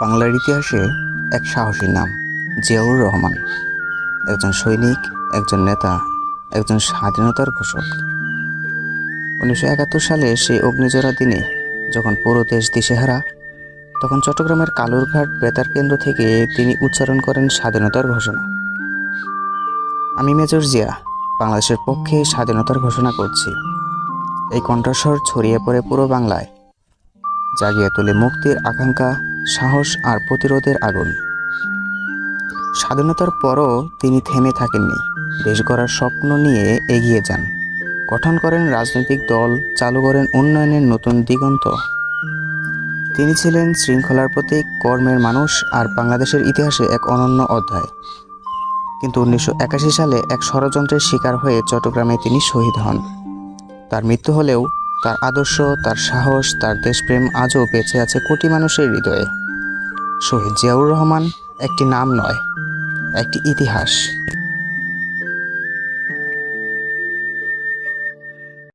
বাংলার ইতিহাসে এক সাহসী নাম জিয়াউর রহমান। একজন সৈনিক, একজন নেতা, একজন স্বাধীনতার ঘোষক। 1971 সালে সেই অগ্নিঝরা দিনে যখন পুরো দেশ দিশেহারা, তখন চট্টগ্রামের কালুরঘাট বেতার কেন্দ্র থেকে তিনি উচ্চারণ করেন স্বাধীনতার ঘোষণা। আমি মেজর জিয়া বাংলাদেশের পক্ষে স্বাধীনতার ঘোষণা করছি। এই কণ্ঠস্বর ছড়িয়ে পড়ে পুরো বাংলায়, জাগিয়ে তোলে মুক্তির আকাঙ্ক্ষা, সাহস আর প্রতিরোধের আগুন। স্বাধীনতার পরও তিনি থেমে থাকেননি, দেশ গড়ার স্বপ্ন নিয়ে এগিয়ে যান। গঠন করেন রাজনৈতিক দল, চালু করেন উন্নয়নের নতুন দিগন্ত। তিনি ছিলেন শৃঙ্খলার প্রতীক, কর্মের মানুষ আর বাংলাদেশের ইতিহাসে এক অনন্য অধ্যায়। কিন্তু 1981 সালে এক ষড়যন্ত্রের শিকার হয়ে চট্টগ্রামে তিনি শহীদ হন। তার মৃত্যু হলেও তার আদর্শ, তার সাহস, তার দেশপ্রেম আজও বেঁচে আছে কোটি মানুষের হৃদয়ে। শহীদ জিয়াউর রহমান একটি নাম নয়, একটি ইতিহাস।